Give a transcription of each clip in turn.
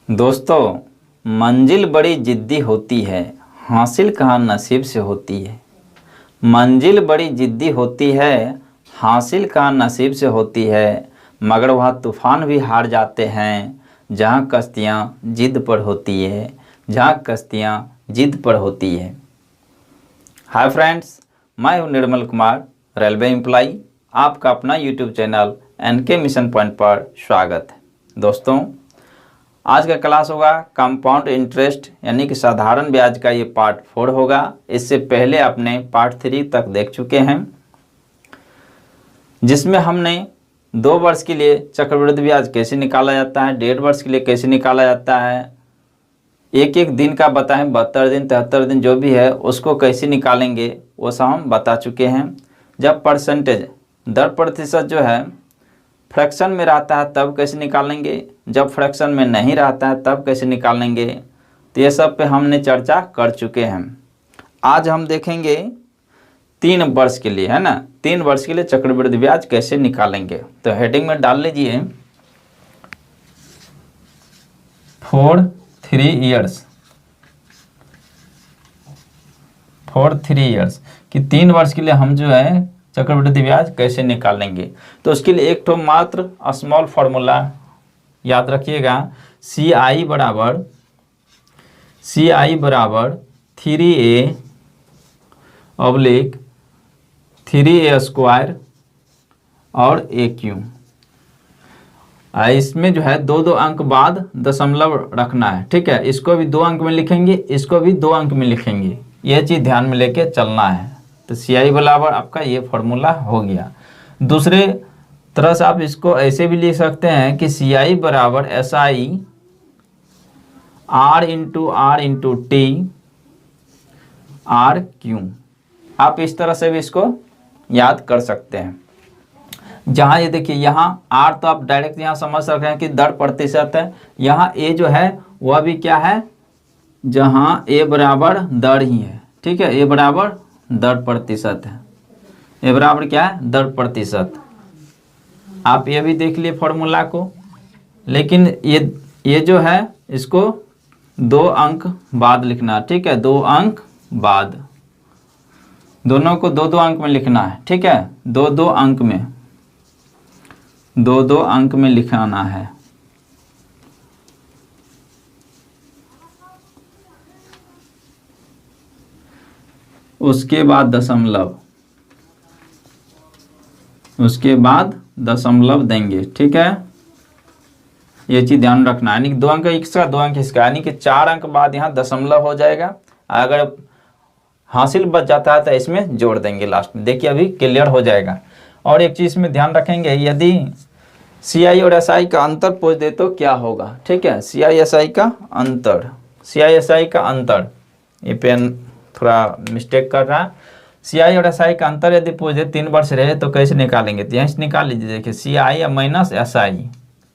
दोस्तों, मंजिल बड़ी जिद्दी होती है, हासिल कहाँ नसीब से होती है। मंजिल बड़ी जिद्दी होती है, हासिल कहाँ नसीब से होती है। मगर वह तूफ़ान भी हार जाते हैं जहाँ कश्तियाँ जिद पर होती है, जहाँ कश्तियाँ जिद पर होती है। हाय फ्रेंड्स, मैं हूँ निर्मल कुमार, रेलवे एम्प्लॉई। आपका अपना YouTube channel NK mission point पर स्वागत है। दोस्तों, आज का क्लास होगा कंपाउंड इंटरेस्ट यानी कि साधारण ब्याज का ये पार्ट 4 होगा। इससे पहले आपने पार्ट 3 तक देख चुके हैं, जिसमें हमने 2 वर्ष के लिए चक्रवृद्धि ब्याज कैसे निकाला जाता है, 1.5 वर्ष के लिए कैसे निकाला जाता है, एक एक दिन का बताएं, 72 दिन 73 दिन जो भी है उसको कैसे निकालेंगे वो सब हम बता चुके हैं। जब परसेंटेज दर प्रतिशत जो है फ्रैक्शन में रहता है तब कैसे निकालेंगे, जब फ्रैक्शन में नहीं रहता है तब कैसे निकालेंगे, तो ये सब पे हमने चर्चा कर चुके हैं। आज हम देखेंगे 3 वर्ष के लिए, है ना, 3 वर्ष के लिए चक्रवृद्धि ब्याज कैसे निकालेंगे। तो हेडिंग में डाल लीजिए 4 3 इयर्स, 4 3 इयर्स कि 3 वर्ष के लिए हम जो है चक्रवृद्धि ब्याज कैसे निकालेंगे। तो उसके लिए एक तो मात्र स्मॉल फार्मूला याद रखिएगा, CI बराबर 3A / 3A स्क्वायर और AQ। इसमें जो है 2 अंक बाद दशमलव रखना है, ठीक है। इसको भी 2 अंक में लिखेंगे, इसको भी 2 अंक में लिखेंगे, ये चीज़ ध्यान में लेके चलना है। तो CI बराबर आपका ये फॉर्मूला हो गया। दूसरे तरह से आप इसको ऐसे भी लिख सकते हैं कि CI बराबर SI R into T RQ। आप इस तरह से भी इसको याद कर सकते हैं। जहाँ ये देखिए, यहाँ R तो आप डायरेक्ट यहाँ समझ सकते हैं कि दर प्रतिशत है। यहाँ A जो है वह भी क्या है, जहाँ A बराबर दर ही है, ठीक है। A बराबर दर प्रतिशत है, A बराबर क्या है, दर प्रतिशत। आप ये भी देख लिए फॉर्मूला को, लेकिन ये जो है इसको 2 अंक बाद लिखना, ठीक है। 2 अंक बाद, दोनों को 2 अंक में लिखना है, ठीक है। 2 अंक में, 2 अंक में लिखाना है। उसके बाद दशमलव, उसके बाद दशमलव देंगे, ठीक है। ये चीज़ ध्यान रखना है, यानी कि 2 अंक इसका 2 अंक इसका, यानी कि 4 अंक बाद यहाँ दशमलव हो जाएगा। अगर हासिल बच जाता है तो इसमें जोड़ देंगे लास्ट में। देखिए अभी क्लियर हो जाएगा। और एक चीज़ में ध्यान रखेंगे, यदि CI और SI का अंतर पूछ दे तो क्या होगा, ठीक है। CI SI का अंतर, CI SI का अंतर, ये पेन थोड़ा मिस्टेक कर रहा है। CI और SI का अंतर यदि पूछ दे 3 वर्ष रहे तो कैसे निकालेंगे, तो यहाँ से निकाल लीजिए। देखिए CI माइनस SI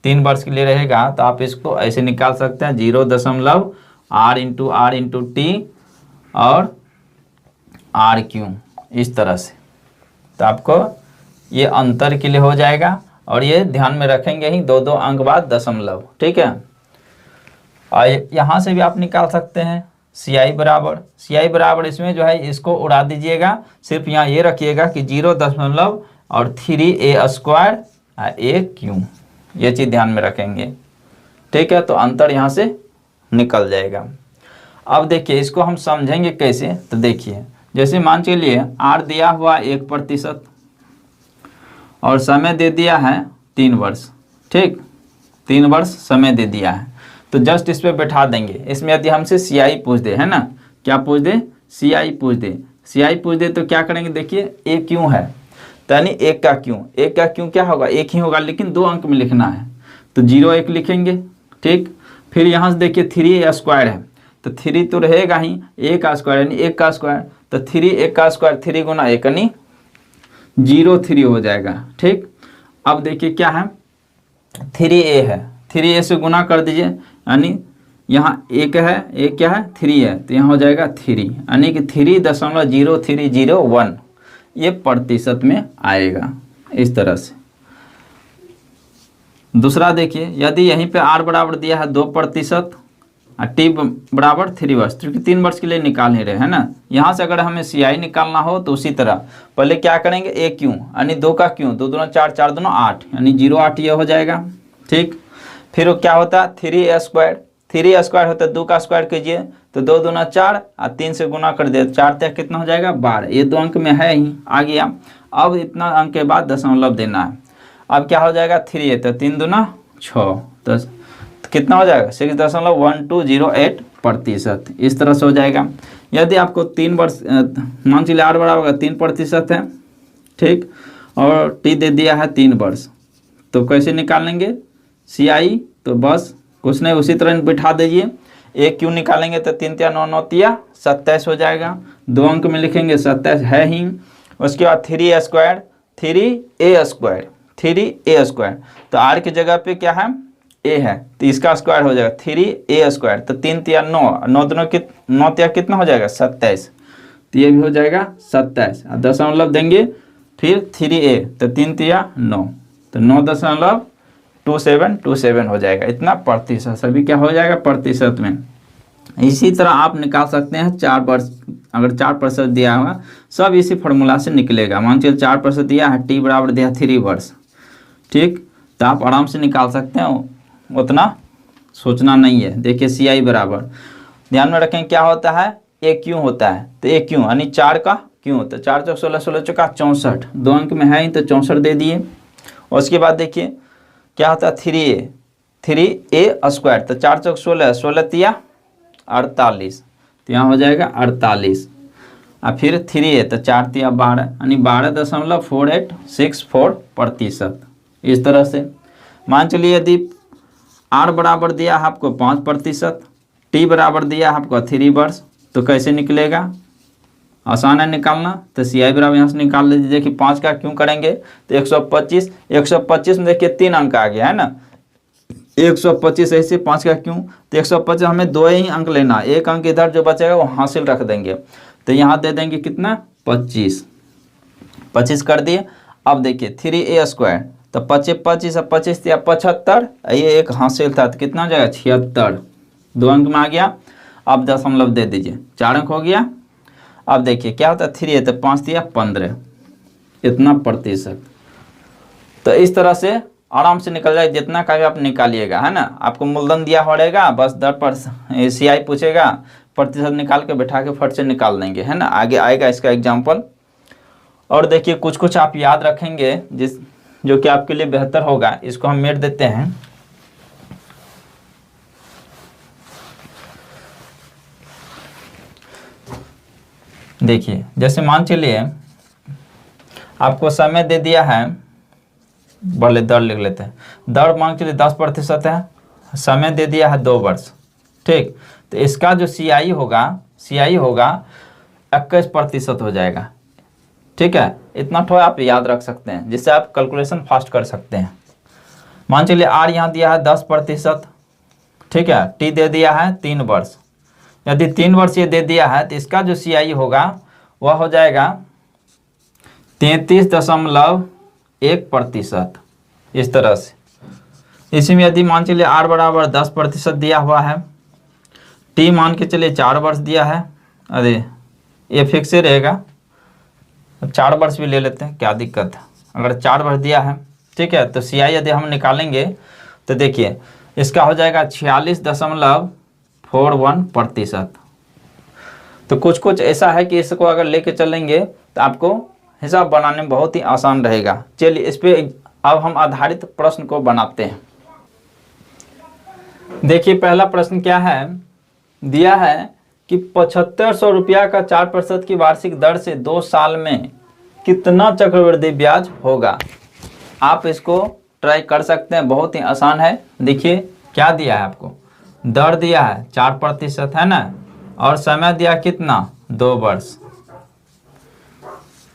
3 वर्ष के लिए रहेगा तो आप इसको ऐसे निकाल सकते हैं, 0.R इंटू T और RQ, इस तरह से। तो आपको ये अंतर के लिए हो जाएगा। और ये ध्यान में रखेंगे ही, 2 अंक बाद दशमलव, ठीक है। और यहाँ से भी आप निकाल सकते हैं CI बराबर इसमें जो है इसको उड़ा दीजिएगा, सिर्फ यहाँ ये रखिएगा कि 0 और 3A स्क्वायर AQ, ये चीज़ ध्यान में रखेंगे, ठीक है। तो अंतर यहाँ से निकल जाएगा। अब देखिए इसको हम समझेंगे कैसे। तो देखिए, जैसे मान के लिए R दिया हुआ 1% और समय दे दिया है 3 वर्ष, ठीक, 3 वर्ष समय दे दिया है। तो जस्ट इस पे बैठा देंगे। इसमें यदि हमसे CI पूछ दे, है ना, क्या पूछ दे, CI पूछ दे तो क्या करेंगे, देखिए A क्यों है, तो यानी 1 का क्यों क्या होगा, 1 ही होगा, लेकिन 2 अंक में लिखना है। तो 0 1 लिखेंगे, ठीक। फिर यहाँ से देखिए 3A स्क्वायर है, तो 3 तो रहेगा ही, A का स्क्वायर यानी 1 का स्क्वायर, तो 3A का स्क्वायर 3 गुना 1 यानी 0 हो जाएगा, ठीक। अब देखिए क्या है, 3A है, 3A से गुना कर दीजिए, यानी यहाँ 1 है, 1 क्या है, 3 है, तो यहाँ हो जाएगा 3, यानी कि 3.0301 ये प्रतिशत में आएगा, इस तरह से। दूसरा देखिए, यदि यहीं पे r बराबर दिया है 2% और t बराबर 3 वर्ष, क्योंकि 3 वर्ष के लिए निकाल ही रहे है ना। यहाँ से अगर हमें CI निकालना हो तो उसी तरह पहले क्या करेंगे, a क्यों यानी 2 का क्यों, 2 दूना 4, 4 दूना 8 यानी 0 8 ये हो जाएगा। ठीक, फिर वो क्या होता है 3a स्क्वायर, 3a स्क्वायर होता है 2 का स्क्वायर कीजिए तो 2 दूना 4 और 3 से गुना कर दे 4 तक कितना हो जाएगा 12, ये 2 अंक में है ही आ गया। अब इतना अंक के बाद दशमलव देना है। अब क्या हो जाएगा 3a तो 3 दूना 6 तो कितना हो जाएगा 6.1208%, इस तरह से हो जाएगा। यदि आपको 3 वर्ष मान चलिए r बराबर 3% है, ठीक, और t दे दिया है 3 वर्ष, तो कैसे निकालेंगे CI, तो बस कुछ नहीं उसी तरह बिठा दीजिए। a क्यों निकालेंगे तो 3 3 9 9 27 हो जाएगा, 2 अंक में लिखेंगे 27 है ही। उसके बाद 3a square, 3a square, 3a square, तो r की जगह पे क्या है a है तो इसका स्क्वायर हो जाएगा 3a स्क्वायर, तो 3 3 9, 9 दोनों 9 3 कितना हो जाएगा 27, तो ये भी हो जाएगा 27 और दशमलव देंगे फिर 3a तो 3 3 9, तो 9.2727 हो जाएगा, इतना प्रतिशत, सभी क्या हो जाएगा प्रतिशत में। इसी तरह आप निकाल सकते हैं 4 वर्ष, अगर 4% दिया होगा सब इसी फॉर्मूला से निकलेगा। मान चलिए 4% दिया है, t बराबर दिया 3 वर्ष, ठीक, तो आप आराम से निकाल सकते हैं, उतना सोचना नहीं है। देखिए CI बराबर, ध्यान में रखें क्या होता है a क्यों होता है, तो a क्यों यानी 4 का क्यों होता है, 4 चौक 16, 16 चौका 64, 2 अंक में है ही तो 64 दे दिए। और उसके बाद देखिए क्या होता है 3a स्क्वायर, तो 4 चौक 16, 16 तिया 48, तो यहाँ हो जाएगा 48, और फिर 3a तो 4 तिया 12 यानी 12.4864%, इस तरह से। मान चलिए यदि r बराबर दिया है आपको 5%, t बराबर दिया है आपको 3 वर्ष, तो कैसे निकलेगा, आसान है निकालना, तो CI बराबर यहाँ से निकाल लीजिए कि 5 का क्यों करेंगे तो 125, 125 में देखिए 3 अंक आ गया है ना, 125 ऐसे 5 का क्यों तो 125 हमें 2 ही अंक लेना, 1 अंक इधर जो बचेगा वो हासिल रख देंगे, तो यहाँ दे देंगे कितना 25 कर दिए। अब देखिए 3a स्क्वायर, तो 25 25 25 या 75, ये एक हासिल था तो कितना हो जाएगा 76, 2 अंक में आ गया। अब दशमलव दे दीजिए, 4 अंक हो गया। अब देखिए क्या होता है 3 है तो 5 या 15, इतना प्रतिशत। तो इस तरह से आराम से निकल जाए, जितना का भी आप निकालिएगा है ना। आपको मूलधन दिया पड़ेगा, बस 10% CI पूछेगा, प्रतिशत निकाल के बैठा के फट से निकाल देंगे है ना। आगे आएगा इसका एग्जाम्पल। और देखिए कुछ कुछ आप याद रखेंगे जो कि आपके लिए बेहतर होगा, इसको हम मेट देते हैं। देखिए जैसे मान चलिए आपको समय दे दिया है, पहले दर लिख लेते हैं। दर मान चलिए 10% है, समय दे दिया है 2 वर्ष, ठीक, तो इसका जो CI होगा 21% हो जाएगा, ठीक है। इतना थोड़ा आप याद रख सकते हैं जिससे आप कैलकुलेशन फास्ट कर सकते हैं। मान चलिए R यहाँ दिया है 10%, ठीक है, T दे दिया है 3 वर्ष। यदि 3 वर्ष ये दे दिया है तो इसका जो CI होगा वह हो जाएगा 33.1%, इस तरह से। इसी में यदि मान चलिए R बराबर 10% दिया हुआ है, T मान के चलिए 4 वर्ष दिया है, अरे ये फिक्स ही रहेगा, 4 वर्ष भी ले लेते हैं, क्या दिक्कत है, अगर 4 वर्ष दिया है, ठीक है। तो CI यदि हम निकालेंगे तो देखिए इसका हो जाएगा 46.41%। तो कुछ कुछ ऐसा है कि इसको अगर लेके चलेंगे तो आपको हिसाब बनाने में बहुत ही आसान रहेगा। चलिए इस पे अब हम आधारित प्रश्न को बनाते हैं। देखिए पहला प्रश्न क्या है, दिया है कि 7500 रुपया का 4% की वार्षिक दर से 2 साल में कितना चक्रवृद्धि ब्याज होगा। आप इसको ट्राई कर सकते हैं, बहुत ही आसान है। देखिए क्या दिया है आपको, दर दिया है 4% है ना, और समय दिया कितना 2 वर्ष।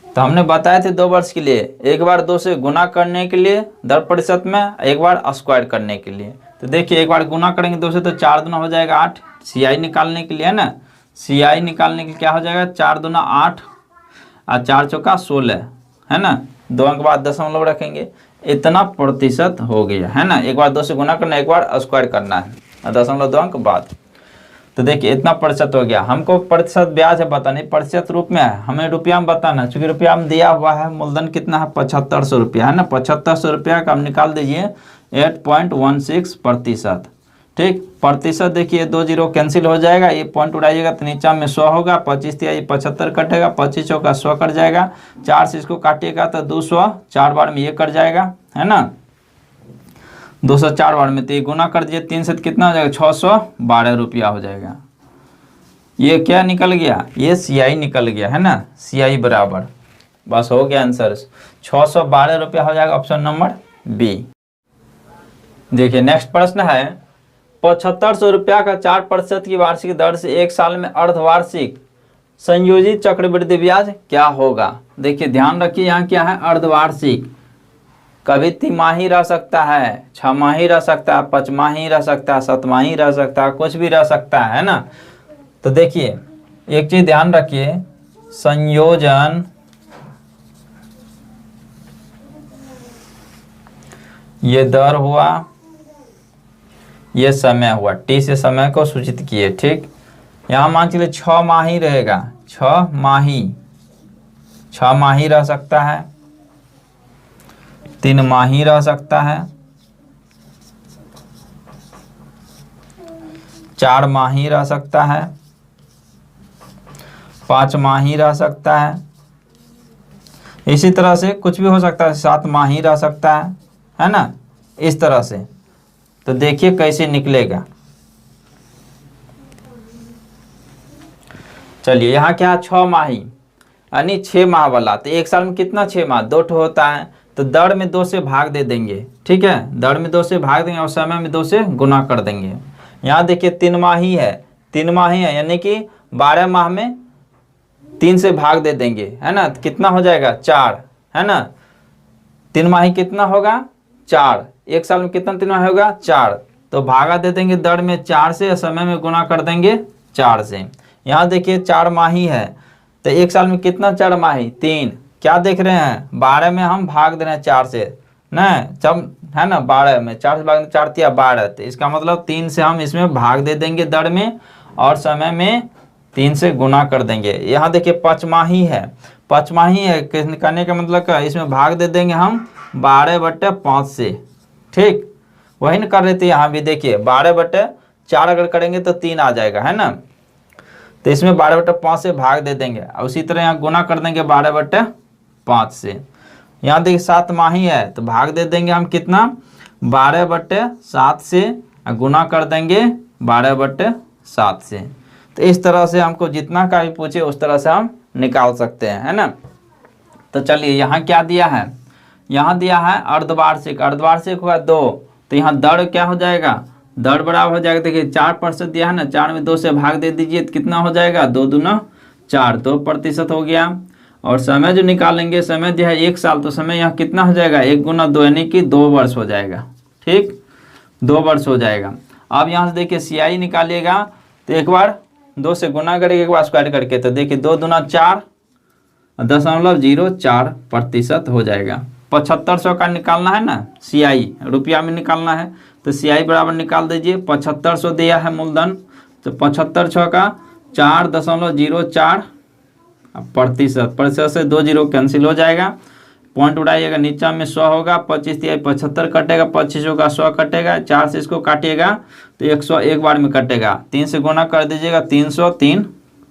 तो हमने बताए थे 2 वर्ष के लिए एक बार 2 से गुना करने के लिए दर प्रतिशत में, एक बार स्क्वायर करने के लिए। तो देखिए एक बार गुना करेंगे 2 से तो 4 दूना हो जाएगा 8, CI निकालने के लिए है ना, CI निकालने के लिए क्या हो जाएगा 4 दूना 8 और 4 चौका 16 है ना, 2 अंक बाद दशमलव रखेंगे। इतना प्रतिशत हो गया, है ना। एक बार 2 से गुना करना, एक बार स्क्वायर करना है 0.2 बाद। तो देखिए इतना प्रतिशत हो गया। हमको प्रतिशत ब्याज है बताना, प्रतिशत रूप में है, हमें रुपया में बताना। चूंकि रुपया में दिया हुआ है, मूलधन कितना है 7500 रुपया, है ना। 7500 रुपया का हम निकाल दीजिए 8.16%। ठीक, प्रतिशत देखिए 2 जीरो कैंसिल हो जाएगा, ये पॉइंट उड़ाइएगा तो नीचा में 100 होगा, 25 दिया ये 75 कटेगा, 25 का 100 कट जाएगा, 4 से इसको काटिएगा तो 200, 4 बार में ये कट जाएगा, है ना। 204 बार में तो ये गुना कर दीजिए 3 से, कितना हो जाएगा 612 रुपया हो जाएगा। ये क्या निकल गया, ये CI निकल गया, है ना। CI बराबर, बस हो गया आंसर, 612 रुपया हो जाएगा, ऑप्शन नंबर बी। देखिए नेक्स्ट प्रश्न है, 7500 रुपया का 4% की वार्षिक दर से 1 साल में अर्धवार्षिक संयोजित चक्रवृद्धि ब्याज क्या होगा। देखिए ध्यान रखिए यहाँ क्या है, अर्धवार्षिक, कभी तिमाही रह सकता है, 6 माही रह सकता है, 5 माही रह सकता है, 7 माही रह सकता है, कुछ भी रह सकता है ना। तो देखिए एक चीज ध्यान रखिए, संयोजन ये दर हुआ, ये समय हुआ, T से समय को सूचित किए। ठीक, यहाँ मान चलिए 6 माही रहेगा, 6 माही रह सकता है, 3 माही रह सकता है, 4 माही रह सकता है, 5 माही रह सकता है, इसी तरह से कुछ भी हो सकता है, 7 माही रह सकता है ना, इस तरह से। तो देखिए कैसे निकलेगा। चलिए यहाँ क्या 6 माही यानी 6 माह वाला, तो 1 साल में कितना 6 माह, 2 ठो होता है, तो दर में 2 से भाग दे देंगे। ठीक है, दर में 2 से भाग देंगे और समय में 2 से गुना कर देंगे। यहाँ देखिए 3 माही है, 3 माही है यानी कि 12 माह में 3 से भाग दे देंगे, है ना। तो कितना हो जाएगा 4, है ना। 3 माही कितना होगा 4, 1 साल में कितना 3 माही होगा 4, तो भागा दे देंगे दर में 4 से, समय में गुना कर देंगे 4 से। यहाँ देखिए 4 माही है, तो 1 साल में कितना 4 माही 3, क्या देख रहे हैं 12 में हम भाग दे रहे हैं 4 से ना, जब है ना 12 में 4 से भाग 4 तिया 12, तो इसका मतलब 3 से हम इसमें भाग दे देंगे दर में, और समय में 3 से गुना कर देंगे। यहाँ देखिए 5 माही है, 5 माही है कहने का मतलब क्या, इसमें भाग दे देंगे हम 12/5 से। ठीक, वही न कर रहे थे यहाँ भी, देखिए 12/4 अगर करेंगे तो 3 आ जाएगा, है ना। तो इसमें 12/5 से भाग दे देंगे, और उसी तरह यहाँ गुना कर देंगे 12/5 से। यहाँ देखिए 7 माही है, तो भाग दे देंगे हम कितना 12/7 से, गुना कर देंगे 12/7 से। तो इस तरह से हमको जितना का भी पूछे उस तरह से हम निकाल सकते हैं, है ना। तो चलिए यहाँ क्या दिया है, यहाँ दिया है अर्धवार्षिक, अर्धवार्षिक हुआ 2, तो यहाँ दर क्या हो जाएगा, दर बराबर हो जाएगा, देखिए 4% दिया है ना, 4 में 2 से भाग दे दीजिए तो कितना हो जाएगा 2 दूना 4, 2% हो गया। और समय जो निकालेंगे, समय दिया है 1 साल, तो समय यहाँ कितना हो जाएगा 1 गुना 2 यानी कि 2 वर्ष हो जाएगा। ठीक, 2 वर्ष हो जाएगा। अब यहाँ से देखिए CI निकालिएगा, तो एक बार 2 से गुना करेंगे, एक बार स्क्वायर करके, तो देखिए 2 दूना 4, 0.04% हो जाएगा। 7500 का निकालना है ना, CI रुपया में निकालना है, तो CI बराबर निकाल दीजिए, 7500 दिया है मूलधन, तो 7500 का 4.04%, प्रतिशत से 2 जीरो कैंसिल हो जाएगा, पॉइंट उड़ाइएगा, नीचा में 100 होगा, 25 दिया 75 कटेगा, 25 का 100 कटेगा, 4 से इसको काटिएगा तो 100 एक बार में कटेगा, 3 से गुना कर दीजिएगा, 303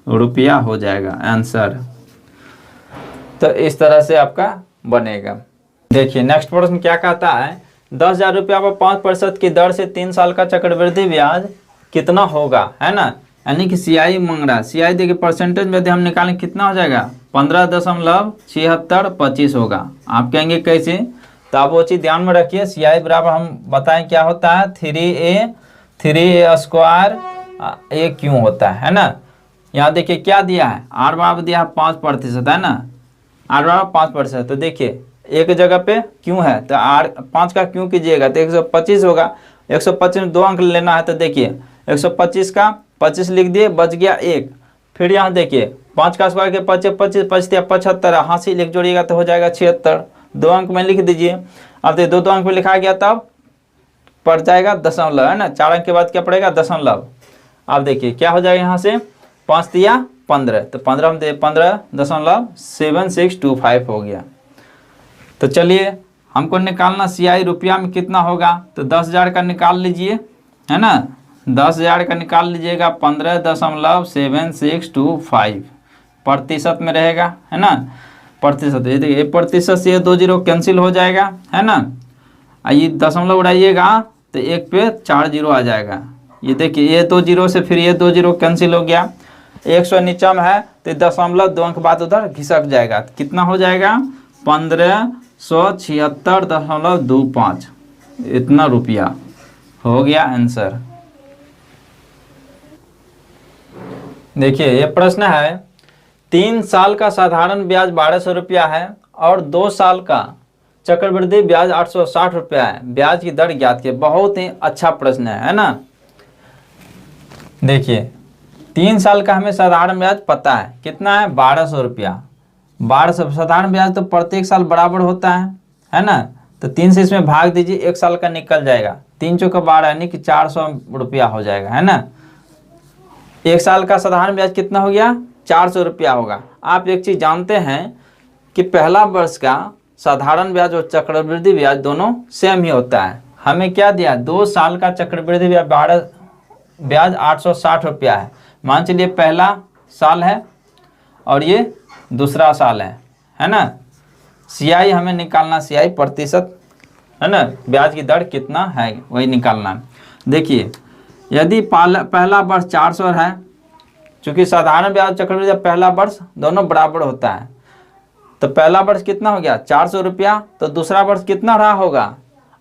रुपया हो जाएगा आंसर। तो इस तरह से आपका बनेगा। देखिए नेक्स्ट प्रश्न क्या कहता है, 10,000 रुपया पर 5% की दर से 3 साल का चक्रवृद्धि ब्याज कितना होगा, है ना। यानी कि CI मांग रहा है, CI देखिए परसेंटेज में यदि हम निकालें कितना हो जाएगा 15.7625 होगा। आप कहेंगे कैसे, तो आप वो चीज़ ध्यान में रखिए, CI बराबर हम बताएं क्या होता है 3a स्क्वायर a क्यों होता है ना। यहाँ देखिए क्या दिया है, R बराबर दिया है 5% है ना, R बराबर 5%, तो देखिए एक जगह पे क्यों है, तो R 5 का क्यों कीजिएगा तो 125 होगा, 125 में 2 अंक लेना है, तो देखिए 125 का 25 लिख दिए, बच गया 1। फिर यहाँ देखिए 5 का स्क्वायर के 25 25 75, हासिल 1 जोड़िएगा तो हो जाएगा 76, 2 अंक में लिख दीजिए। अब देखिए 2 2 अंक पे लिखा गया तब पड़ जाएगा दशमलव, है ना। 4 अंक के बाद क्या पड़ेगा, दशमलव। अब देखिए क्या हो जाएगा, यहाँ से 5 दिया 15, तो 15 में 15.7625 हो गया। तो चलिए हमको निकालना CI रुपया में कितना होगा, तो 10,000 का निकाल लीजिए, है ना। 10,000 का निकाल लीजिएगा, 15.7625 प्रतिशत में रहेगा, है ना। प्रतिशत, ये देखिए प्रतिशत से ये 2 जीरो कैंसिल हो जाएगा, है ना। ये दशमलव उड़ाइएगा तो 1 पे 4 जीरो आ जाएगा। ये देखिए ये 2 जीरो से फिर ये 2 जीरो कैंसिल हो गया। 100 नीचा में है तो दशमलव 2 अंक बाद उधर घिसक जाएगा, कितना हो जाएगा 1576.25, इतना रुपया हो गया आंसर। देखिए ये प्रश्न है, 3 साल का साधारण ब्याज 1200 रुपया है और 2 साल का चक्रवृद्धि ब्याज 860 रुपया है, ब्याज की दर ज्ञात कीजिए। बहुत ही अच्छा प्रश्न है ना। देखिए 3 साल का हमें साधारण ब्याज पता है कितना है, 1200 रुपया। 1200 साधारण ब्याज तो प्रत्येक साल बराबर होता है ना। तो 3 से इसमें भाग दीजिए, 1 साल का निकल जाएगा, 3 चौका 12 यानी कि 400 रुपया हो जाएगा, है ना। 1 साल का साधारण ब्याज कितना हो गया, 400 रुपया होगा। आप एक चीज़ जानते हैं कि पहला वर्ष का साधारण ब्याज और चक्रवृद्धि ब्याज दोनों सेम ही होता है। हमें क्या दिया, 2 साल का चक्रवृद्धि ब्याज 860 रुपया है। मान चलिए पहला साल है और ये दूसरा साल है ना। CI हमें निकालना, CI प्रतिशत, है ना, ब्याज की दर कितना है वही निकालना। देखिए यदि पहला वर्ष 400 है, चूँकि साधारण ब्याज चक्रवृद्धि पहला वर्ष दोनों बराबर होता है, तो पहला वर्ष कितना हो गया 400 रुपया, तो दूसरा वर्ष कितना रहा होगा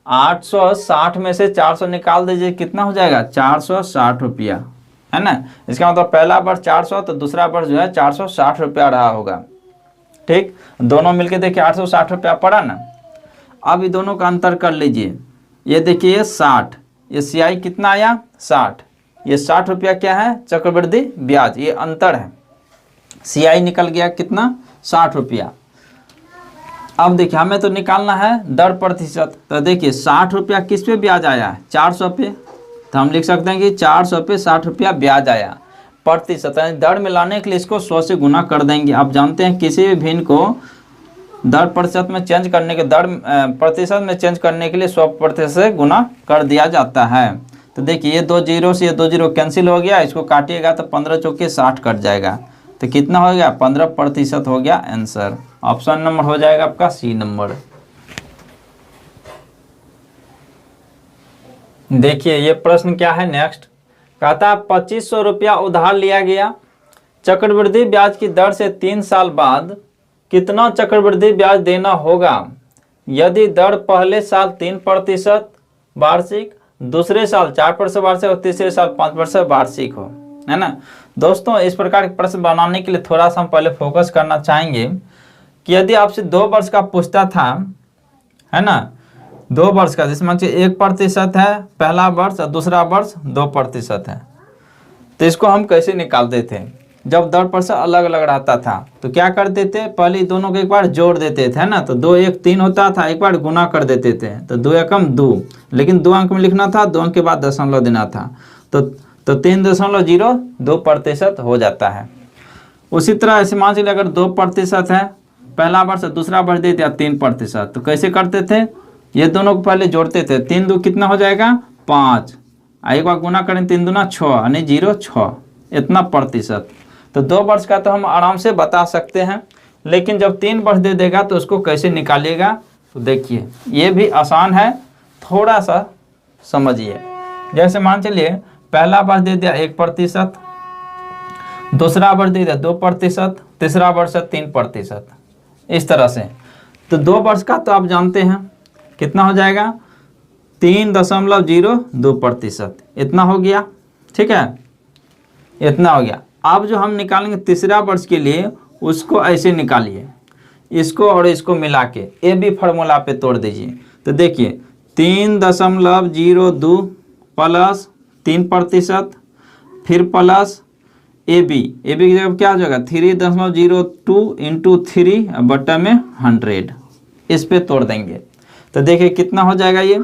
860 में से 400 निकाल दीजिए, कितना हो जाएगा 460 रुपया, है ना। इसका मतलब पहला वर्ष 400 तो दूसरा वर्ष जो है 460 रुपया रहा होगा। ठीक, दोनों मिलके देखिए 860 रुपया पड़ा ना। अब ये दोनों का अंतर कर लीजिए, ये देखिए 60, ये CI कितना आया 60, ये 60 रुपया क्या है चक्रवृद्धि ब्याज, ये अंतर है। CI निकल गया कितना 60 रुपया। अब देखिए हमें तो निकालना है दर प्रतिशत, तो देखिए 60 रुपया किस पे ब्याज आया है 400 पे, तो हम लिख सकते हैं कि 400 पे 60 रुपया ब्याज आया। प्रतिशत दर में लाने के लिए इसको 100 से गुना कर देंगे। आप जानते हैं किसी भी भिन्न को दर प्रतिशत में चेंज करने के प्रतिशत में चेंज करने के लिए 100% से गुना कर दिया जाता है। तो देखिए ये 2 जीरो से ये 2 जीरो कैंसिल हो गया, इसको काटिएगा तो 15 चौके 60 कट जाएगा, तो कितना हो गया 15% हो गया आंसर। ऑप्शन नंबर हो जाएगा आपका C नंबर। देखिए ये प्रश्न क्या है नेक्स्ट, कहता है 2500 रुपया उधार लिया गया, चक्रवृद्धि ब्याज की दर से 3 साल बाद कितना चक्रवृद्धि ब्याज देना होगा यदि दर पहले साल 3% वार्षिक, दूसरे साल 4% वार्षिक और तीसरे साल 5% वार्षिक हो, है ना। दोस्तों इस प्रकार के प्रश्न बनाने के लिए थोड़ा सा हम पहले फोकस करना चाहेंगे कि यदि आपसे 2 वर्ष का पूछता था, है ना, 2 वर्ष का, जिसमें 1% है पहला वर्ष और दूसरा वर्ष 2% है, तो इसको हम कैसे निकालते थे। जब दर प्रतिशत अलग अलग रहता था तो क्या करते थे, पहले दोनों को एक बार जोड़ देते थे, है ना। तो 2 1 3 होता था, एक बार गुना कर देते थे, तो 2 एकम 2, लेकिन 2 अंक में लिखना था, 2 अंक के बाद दशमलव देना था, तो 3.02% हो जाता है। उसी तरह ऐसे मान लीजिए अगर 2% है पहला वर्ष, दूसरा वर्ष दे दिया 3%, तो कैसे करते थे, ये दोनों को पहले जोड़ते थे, 3 2 कितना हो जाएगा 5, एक बार गुना करें 3 दूना 6 यानी 0.6, इतना प्रतिशत। तो 2 वर्ष का तो हम आराम से बता सकते हैं, लेकिन जब 3 वर्ष दे देगा तो उसको कैसे निकालिएगा, तो देखिए ये भी आसान है, थोड़ा सा समझिए। जैसे मान चलिए पहला वर्ष दे दिया 1%, दूसरा वर्ष दे दिया 2%, तीसरा वर्ष 3%, इस तरह से। तो 2 वर्ष का तो आप जानते हैं कितना हो जाएगा 3.02%, इतना हो गया, ठीक है, इतना हो गया। अब जो हम निकालेंगे तीसरा वर्ष के लिए, उसको ऐसे निकालिए, इसको और इसको मिला के ए बी फार्मूला पे तोड़ दीजिए। तो देखिए 3.02 प्लस 3%, फिर प्लस ए बी की जगह क्या हो जाएगा 3.02 × 3 बटा में 100, इस पे तोड़ देंगे। तो तो देखिए कितना हो जाएगा ये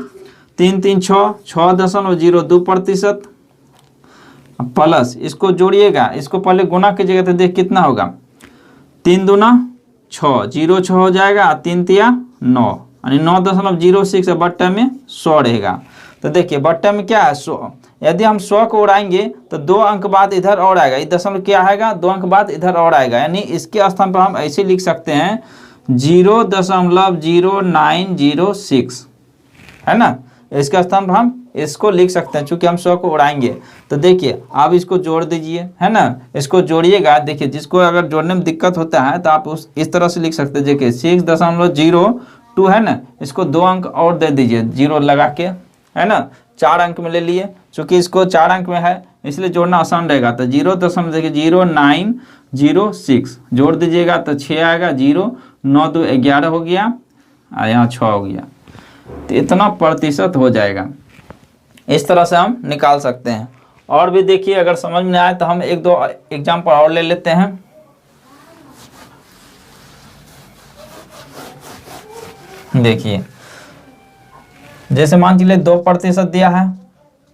3 3 6 6.02% प्लस इसको जोड़िएगा, इसको पहले गुना कीजिएगा तो देख कितना होगा 3 दूना 6 0 6 हो जाएगा, 3 तिया 9 यानी 9.06 बट्टे में 100 रहेगा। तो देखिए बट्टे में क्या है 100, यदि हम 100 को उड़ाएंगे तो 2 अंक बाद इधर और आएगा, इस दशमलव क्या आएगा 2 अंक बाद इधर और आएगा, यानी इसके स्थान पर हम ऐसे लिख सकते हैं 0.0906 है ना। इसके स्थान पर हम इसको लिख सकते हैं चूंकि हम 100 को उड़ाएंगे। तो देखिए आप इसको जोड़ दीजिए है ना, इसको जोड़िएगा। देखिए जिसको अगर जोड़ने में दिक्कत होता है तो आप इस तरह से लिख सकते हैं, देखिए 6.02 है ना, इसको 2 अंक और दे दीजिए 0 लगा के है ना, 4 अंक में ले लिए, चूंकि इसको 4 अंक में है इसलिए जोड़ना आसान रहेगा। तो 0.0906 जोड़ दीजिएगा तो 6 आएगा, 0 9 2 11 हो गया और यहाँ 6 हो गया, तो इतना प्रतिशत हो जाएगा। इस तरह से हम निकाल सकते हैं। और भी देखिए अगर समझ में आए तो हम 1-2 एग्जाम्पल और ले लेते हैं। देखिए जैसे मान लीजिए 2% दिया है,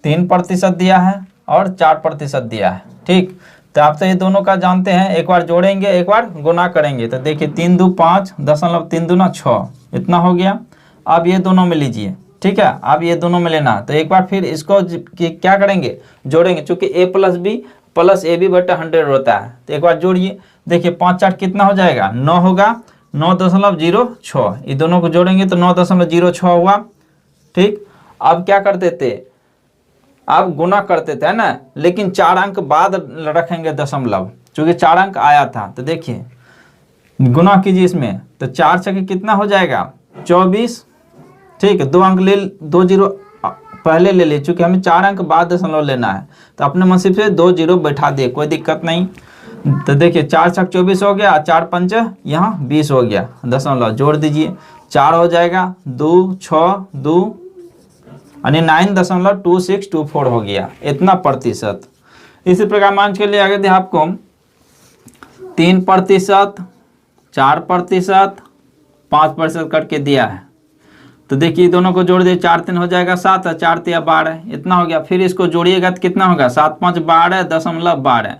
3% दिया है और 4% दिया है, ठीक। तो आप तो ये दोनों का जानते हैं, एक बार जोड़ेंगे एक बार गुना करेंगे। तो देखिए 3 2 5 0.3 दूना 6 इतना हो गया। अब ये दोनों में लीजिए, ठीक है, अब ये दोनों में लेना। तो एक बार फिर इसको क्या करेंगे जोड़ेंगे, चूंकि a + b + ab बटा 100 होता है। तो एक बार जोड़िए, देखिए 5 4 कितना हो जाएगा 9 होगा, 9.06 ये दोनों को जोड़ेंगे तो 9.06 हुआ, ठीक। अब क्या करते थे, अब गुना करते थे है ना, लेकिन 4 अंक बाद रखेंगे दशमलव, चूंकि 4 अंक आया था। तो देखिए गुना कीजिए इसमें, तो 4 छके कितना हो जाएगा 24, ठीक है। 2 अंक ले, 2 0 पहले ले लिए, चूंकि हमें 4 अंक बाद दशमलव लेना है तो अपने नसीब से 2 0 बैठा दिए, कोई दिक्कत नहीं। तो देखिए 4 छक 24 हो गया, 4 पंच यहाँ 20 हो गया, दशमलव जोड़ दीजिए 4 हो जाएगा, 2 6 2 यानी 9.2624 हो गया, इतना प्रतिशत। इसी प्रकार मान के लिए अगर आपको 3%, 4%, 5% करके दिया है, तो देखिए दोनों को जोड़ दिए, 4 3 हो जाएगा 7 और 4 3 12 इतना हो गया। फिर इसको जोड़िएगा तो कितना होगा 7 5 12.12,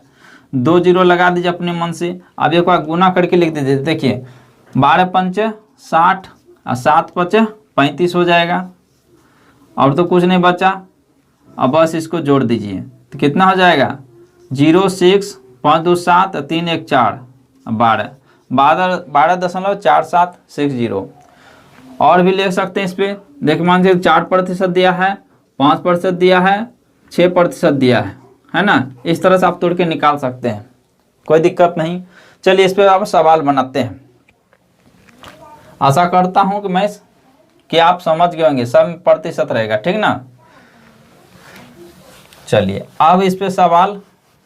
2 0 लगा दीजिए अपने मन से। अब एक बार गुना करके लिख दीजिए, देखिए 12 पंच 60 और 7 5 35 हो जाएगा, और तो कुछ नहीं बचा। अब बस इसको जोड़ दीजिए तो कितना हो जाएगा 0 6 5 2 7 3 1 4 12.4760। और भी ले सकते हैं इस पर, देख मान लीजिए 4% दिया है, 5% दिया है, 6% दिया है ना। इस तरह से आप तोड़ के निकाल सकते हैं, कोई दिक्कत नहीं। चलिए इस पर आप सवाल बनाते हैं। आशा करता हूं कि आप समझ गए होंगे, सब प्रतिशत रहेगा, ठीक ना। चलिए अब इस पे सवाल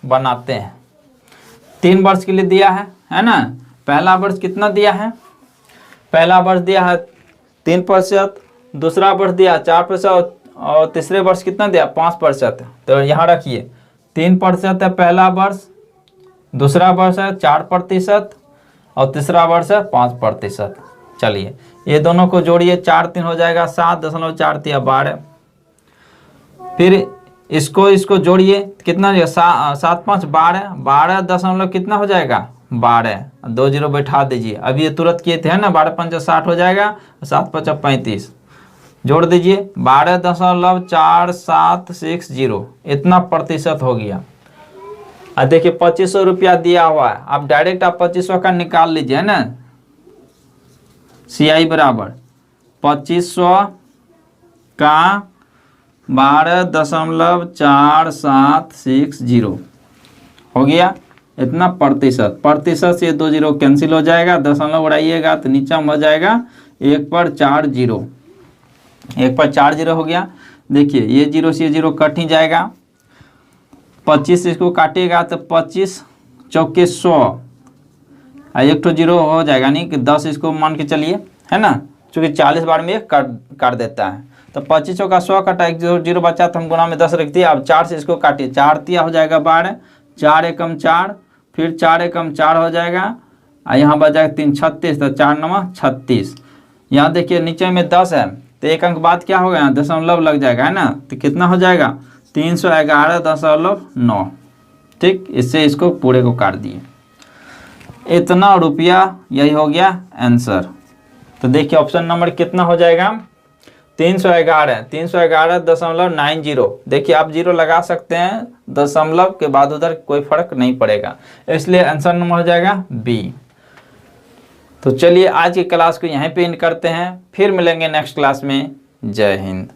बनाते हैं। 3 वर्ष के लिए दिया है ना। पहला वर्ष कितना दिया है, पहला वर्ष दिया है 3%, दूसरा वर्ष दिया 4% और तीसरे वर्ष कितना दिया 5%। तो यहाँ रखिए 3% है पहला वर्ष, दूसरा वर्ष है 4% और तीसरा वर्ष है 5%। चलिए ये दोनों को जोड़िए, 4 3 हो जाएगा 7.4 3 12। फिर इसको जोड़िए कितना हो जाएगा 7 5 12, 12 दशमलव कितना हो जाएगा 12, 2 0 बैठा दीजिए। अभी ये तुरंत किए थे ना, 12 5 60 हो जाएगा, 7 5 35 जोड़ दीजिए 12.4760 इतना प्रतिशत हो गया। और देखिए 2500 रुपया दिया हुआ है, आप डायरेक्ट आप 2500 का निकाल लीजिए है ना। CI बराबर 2500 का 12.4760 हो गया, इतना प्रतिशत से 2 0 कैंसिल हो जाएगा, दशमलव उड़ाइएगा तो नीचा में हो जाएगा 1 पर 4 0, 1 पर 4 0 हो गया। देखिए ये 0 से 0 कट ही जाएगा, 25 इसको काटिएगा तो 25 चौके 100 और 1 तो 0 हो जाएगा, नहीं कि 10 इसको मान के चलिए है ना, क्योंकि 40 बार में काट देता है। तो 25 चौका 100 कटा, 1 0 बचा तो हम गुना में 10 रख दिया। अब 4 से इसको काटिए, 4 तिया हो जाएगा 12, 4 एकम 4, फिर 4 एकम 4 हो जाएगा और यहाँ बच जाएगा 3 36, तो 4 9 36, यहाँ देखिए नीचे में 10 है तो एक अंक बाद क्या होगा, यहाँ दशमलव लग जाएगा, है ना, तो कितना हो जाएगा 311.9। ठीक, इससे इसको पूरे को काट दिए, इतना रुपया, यही हो गया आंसर। तो देखिए ऑप्शन नंबर कितना हो जाएगा, 311.90। देखिए आप जीरो लगा सकते हैं, दशमलव के बाद उधर कोई फर्क नहीं पड़ेगा, इसलिए आंसर नंबर हो जाएगा बी। तो चलिए आज की क्लास को यहीं पे एंड करते हैं, फिर मिलेंगे नेक्स्ट क्लास में। जय हिंद।